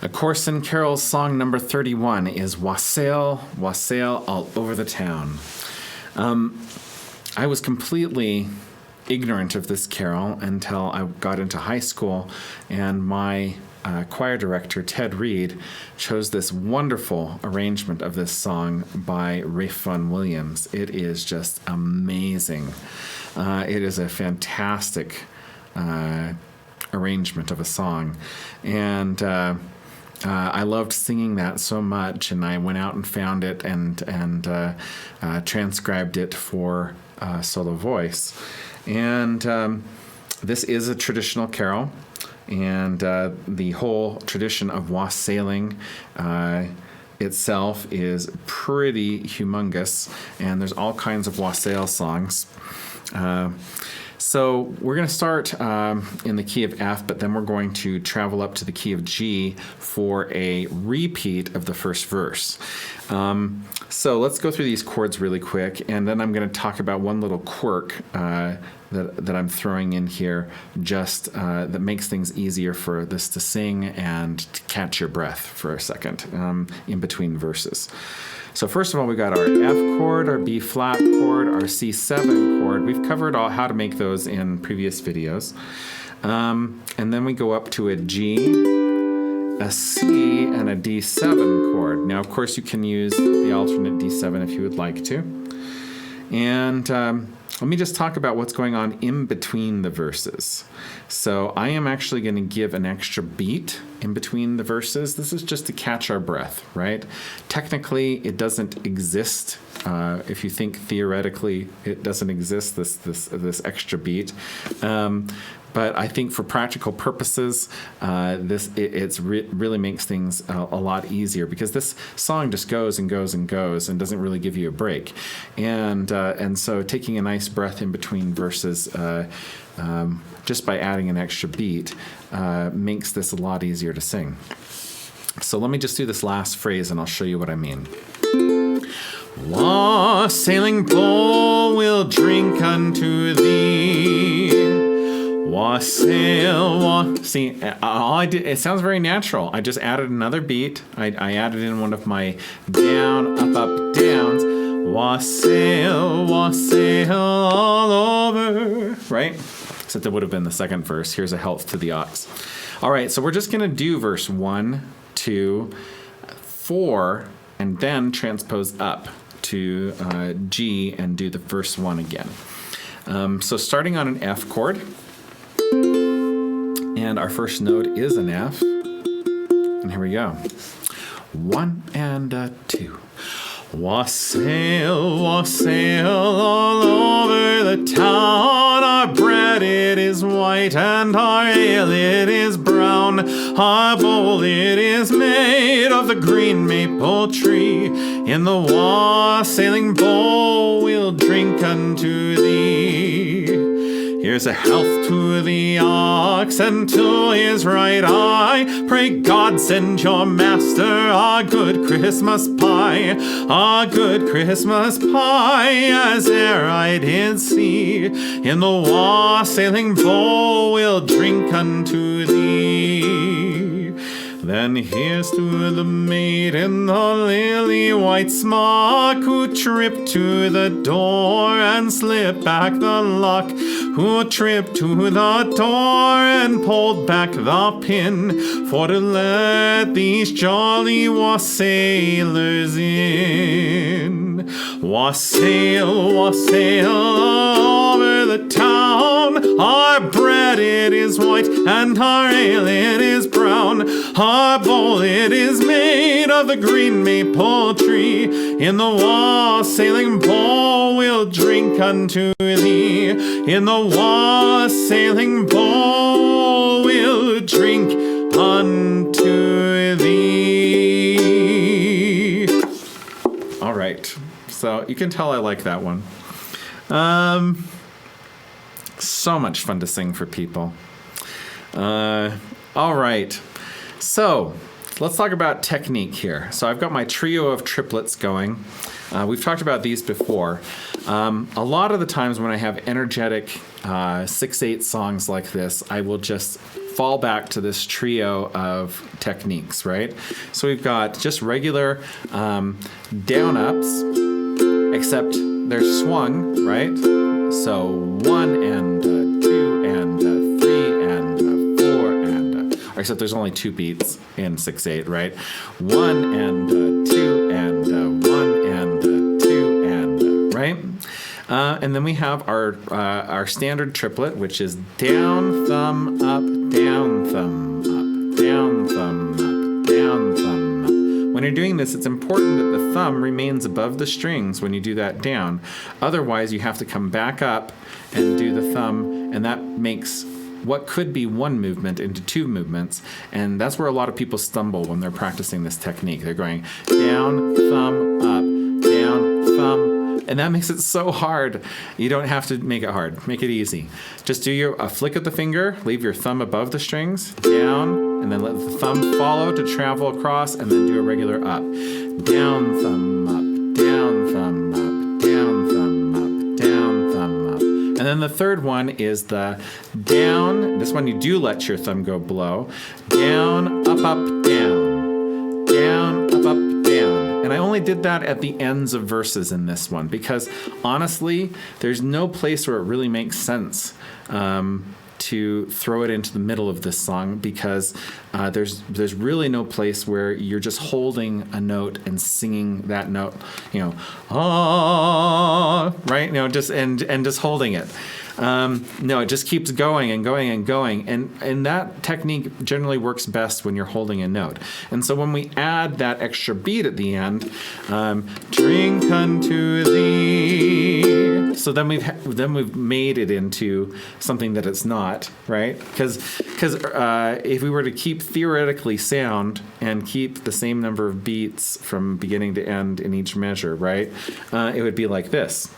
A Course in Carols song number 31 is Wassail, Wassail all over the town. I was completely ignorant of this carol until I got into high school, and my choir director, Ted Reed, chose this wonderful arrangement of this song by Rafe Vaughan Williams. It is just amazing. It is a fantastic arrangement of a song, and I loved singing that so much, and I went out and found it and transcribed it for solo voice. And this is a traditional carol, and the whole tradition of wassailing itself is pretty humongous, and there's all kinds of wassail songs. So we're going to start in the key of F, but then we're going to travel up to the key of G for a repeat of the first verse. So let's go through these chords really quick, and then I'm going to talk about one little quirk that I'm throwing in here, just that makes things easier for this to sing and to catch your breath for a second in between verses. So first of all, we got our F chord, our B flat chord, our C7 chord. We've covered all how to make those in previous videos. And then we go up to a G, a C, and a D7 chord. Now, of course, you can use the alternate D7 if you would like to. And let me just talk about what's going on in between the verses. So I am actually going to give an extra beat in between the verses. This is just to catch our breath, right? Technically, it doesn't exist. If you think theoretically, it doesn't exist, this extra beat. But I think for practical purposes, it really makes things a lot easier, because this song just goes and goes and goes and doesn't really give you a break. And so taking a nice breath in between verses, just by adding an extra beat, makes this a lot easier to sing. So let me just do this last phrase and I'll show you what I mean. Wassailing bull will drink unto thee. Wassail, see, all I did, it sounds very natural. I just added another beat. I added in one of my down, up, up, downs. Wassail, wassail all over, right? Except it would have been the second verse. Here's a health to the ox. All right, so we're just going to do verse 1, 2, 4, and then transpose up to G and do the verse 1 again. So starting on an F chord, and our first note is an F, and here we go. 1 and 2. Wassail, wassail all over the town. Our bread it is white and our ale it is brown. Our bowl it is made of the green maple tree. In the wassailing bowl we'll drink unto thee. Here's a health to the ox and to his right eye. Pray God send your master a good Christmas pie. A good Christmas pie as e'er I did see. In the wassailing bowl we'll drink unto thee. Then here's to the maid in the lily white smock, who tripped to the door and slipped back the lock, who tripped to the door and pulled back the pin, for to let these jolly wassailers in. Wassail, wassail over the town. Our bread it is white and our ale it is brown. Our bowl it is made of the green maple tree. In the wassailing bowl we'll drink unto thee. In the wassailing bowl we'll drink unto thee. All right. So you can tell I like that one. So much fun to sing for people. All right. So let's talk about technique here. So I've got my trio of triplets going. We've talked about these before. A lot of the times when I have energetic 6/8 songs like this, I will just fall back to this trio of techniques, right? So we've got just regular down ups, except they're swung, right? So 1 and 2 and 3 and 4 and except there's only 2 beats in 6/8, right? 1 and 2 and 1 and 2 and right? And then we have our standard triplet, which is down, thumb, up, down, thumb, up, down, thumb, up, down, thumb, up. When you're doing this, it's important that the thumb remains above the strings when you do that down. Otherwise, you have to come back up and do the thumb, and that makes what could be one movement into 2 movements, and that's where a lot of people stumble when they're practicing this technique. They're going down, thumb, up, down, thumb, and that makes it so hard. You don't have to make it hard. Make it easy. Just do a flick of the finger, leave your thumb above the strings, down, and then let the thumb follow to travel across, and then do a regular up. Down, thumb, up, down, thumb, up, down, thumb, up, down, thumb, up. And then the third one is the down. This one you do let your thumb go below. Down, up, down. Down, up, down. And I only did that at the ends of verses in this one because honestly, there's no place where it really makes sense to throw it into the middle of this song because there's really no place where you're just holding a note and singing that note, ah, right? Just holding it. No, it just keeps going and going and going. And that technique generally works best when you're holding a note. And so when we add that extra beat at the end, drink unto thee. So then we've made it into something that it's not, right? Because if we were to keep theoretically sound and keep the same number of beats from beginning to end in each measure, right? It would be like this.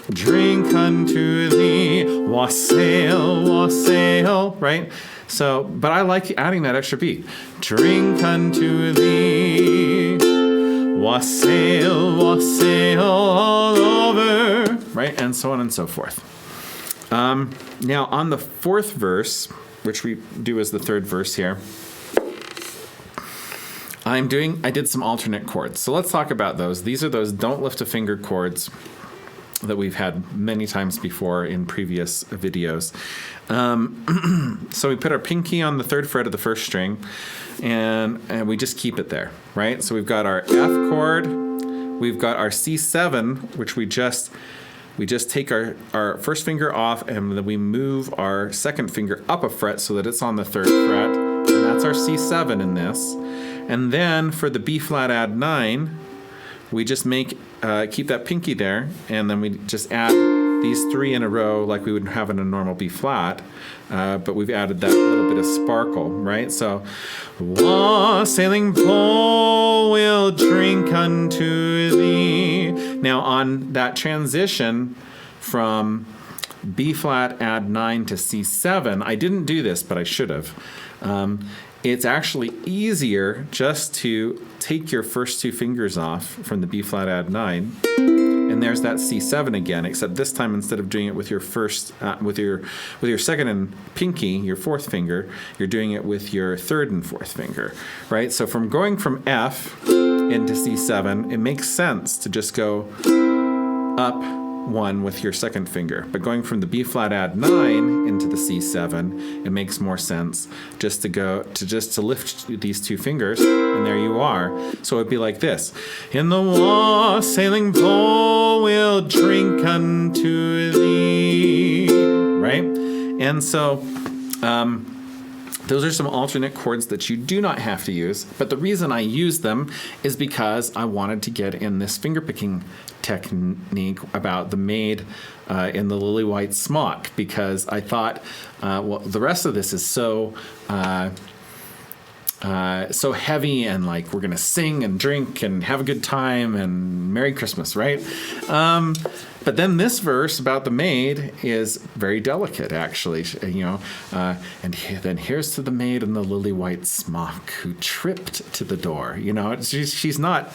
Drink unto thee, wassail, wassail, right? So, but I like adding that extra beat. Drink unto thee, wassail, wassail all over, right? And so on and so forth. Now, on the 4th verse, which we do as the 3rd verse here, I did some alternate chords. So let's talk about those. These are those don't lift a finger chords that we've had many times before in previous videos. So we put our pinky on the 3rd fret of the 1st string, and we just keep it there, right? So we've got our F chord, we've got our C7, which we just take our 1st finger off, and then we move our 2nd finger up a fret so that it's on the 3rd fret, and that's our C7 in this. And then for the B flat add 9, we just keep that pinky there, and then we just add these 3 in a row like we would have in a normal B flat, but we've added that little bit of sparkle, right? So, wassailing pole will drink unto thee. Now on that transition from B flat add 9 to C7, I didn't do this, but I should have. It's actually easier just to take your first 2 fingers off from the B flat add 9, and there's that C7 again. Except this time, instead of doing it with your first, with your 2nd and pinky, your 4th finger, you're doing it with your 3rd and 4th finger, right? So from going from F into C7, it makes sense to just go up 1 with your 2nd finger, but going from the B flat add 9 into the C7, it makes more sense just to lift these 2 fingers, and there you are. So it'd be like this: in the wassailing pole will drink unto thee, right? And so those are some alternate chords that you do not have to use, but the reason I use them is because I wanted to get in this fingerpicking technique about the maid in the Lily White Smock, because I thought, the rest of this is so heavy, and like we're gonna sing and drink and have a good time and Merry Christmas, right? But then this verse about the maid is very delicate, actually, and then here's to the maid in the lily white smock who tripped to the door. She's not,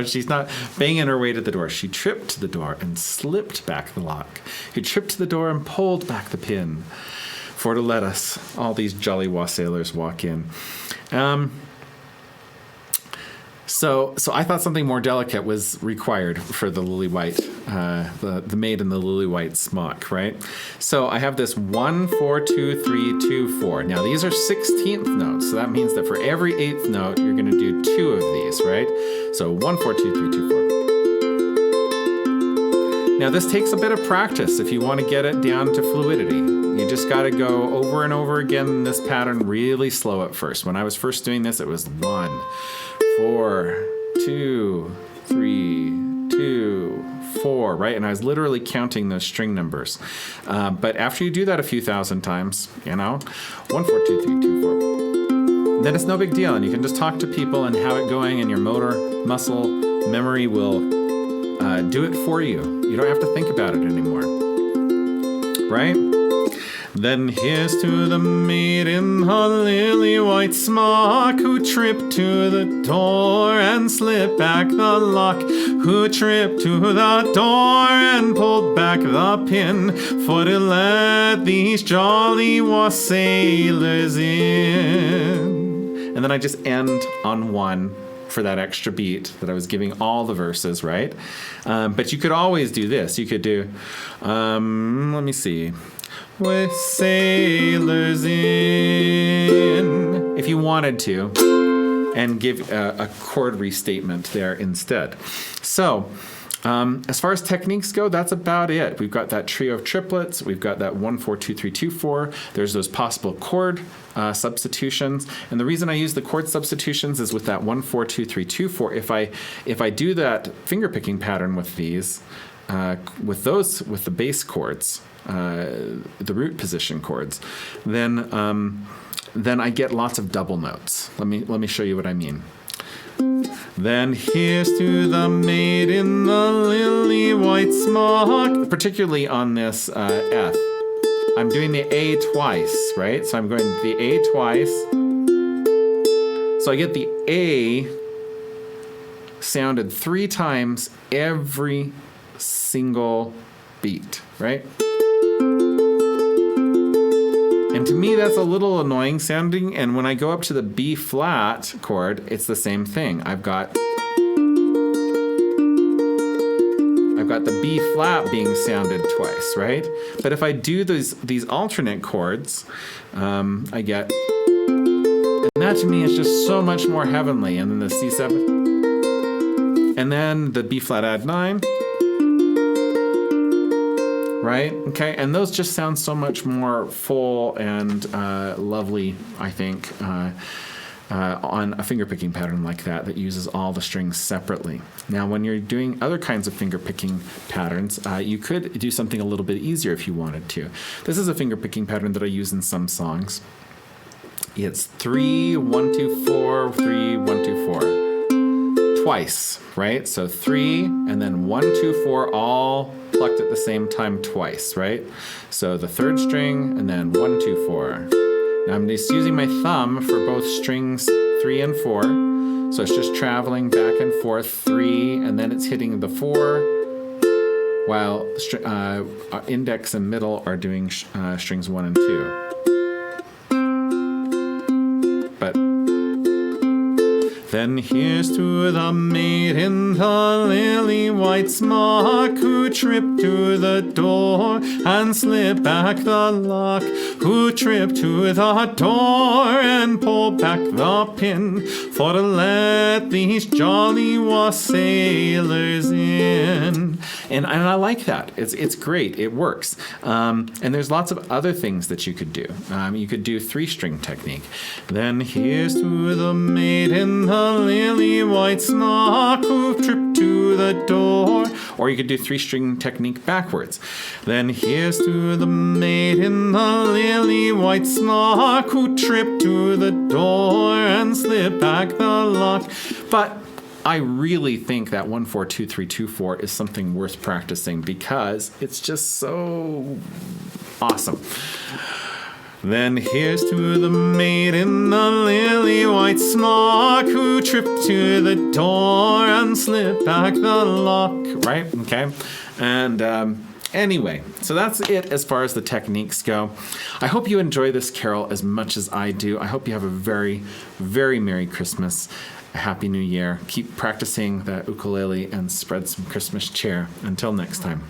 she's not banging her way to the door. She tripped to the door and slipped back the lock. He tripped to the door and pulled back the pin. for to let us, all these jolly wassailers, walk in. So I thought something more delicate was required for the lily white, the maid in the lily white smock, right? So I have this 1, 4, 2, 3, 2, 4. Now these are 16th notes, so that means that for every 8th note, you're going to do 2 of these, right? So 1, 4, 2, 3, 2, 4. Now this takes a bit of practice if you want to get it down to fluidity. You just got to go over and over again in this pattern really slow at first. When I was first doing this, it was 1, 4, 2, 3, 2, 4, right? And I was literally counting those string numbers. But after you do that a few thousand times, 1, 4, 2, 3, 2, 4, then it's no big deal. And you can just talk to people and have it going, and your motor muscle memory will do it for you. You don't have to think about it anymore, right? Then here's to the maid in her lily white smock, who tripped to the door and slipped back the lock, who tripped to the door and pulled back the pin, for to let these jolly wassailers in. And then I just end on 1 for that extra beat that I was giving all the verses, right? But you could always do this. You could do, let me see. With sailors in, if you wanted to, and give a chord restatement there instead. So as far as techniques go, that's about it. We've got that trio of triplets. We've got that 1, 4, 2, 3, 2, 4. There's those possible chord substitutions. And the reason I use the chord substitutions is with that 1, 4, 2, 3, 2, 4. If I do that finger picking pattern with these, with the bass chords, the root position chords, then I get lots of double notes. Let me show you what I mean. Then here's to the maid in the lily white smock, particularly on this F. I'm doing the A twice, right? So I'm going the A twice. So I get the A sounded 3 times every single beat, right? And to me, that's a little annoying sounding. And when I go up to the B flat chord, it's the same thing. I've got the B flat being sounded twice, right? But if I do these alternate chords, I get, and that to me is just so much more heavenly. And then the C7, and then the B flat add 9. Right? Okay. And those just sound so much more full and lovely, I think, on a finger picking pattern like that uses all the strings separately. Now, when you're doing other kinds of finger picking patterns, you could do something a little bit easier if you wanted to. This is a finger picking pattern that I use in some songs. It's 3, 1, 2, 4, 3, 1, 2, 4. Twice, right? So 3 and then 1, 2, 4 all plucked at the same time twice, right? So the 3rd string and then 1, 2, 4. Now I'm just using my thumb for both strings 3 and 4. So it's just traveling back and forth 3 and then it's hitting the 4, while index and middle are doing strings 1 and 2. But then here's to the maid in the lily white smock, who tripped to the door and slipped back the lock, who tripped to the door and pulled back the pin, for to let these jolly wassailers in. And I like that. It's great. It works. And there's lots of other things that you could do. You could do 3-string technique. Then here's to the maid in the lily white smock, who tripped to the door. Or you could do 3-string technique backwards. Then here's to the maid in the lily white smock, who tripped to the door and slipped back the lock. But I really think that 1, 4, 2, 3, 2, 4 is something worth practicing because it's just so awesome. Then here's to the maid in the lily white smock, who tripped to the door and slipped back the lock. Right? Okay. And Anyway, so that's it as far as the techniques go. I hope you enjoy this carol as much as I do. I hope you have a very, very Merry Christmas, a Happy New Year. Keep practicing the ukulele and spread some Christmas cheer. Until next time.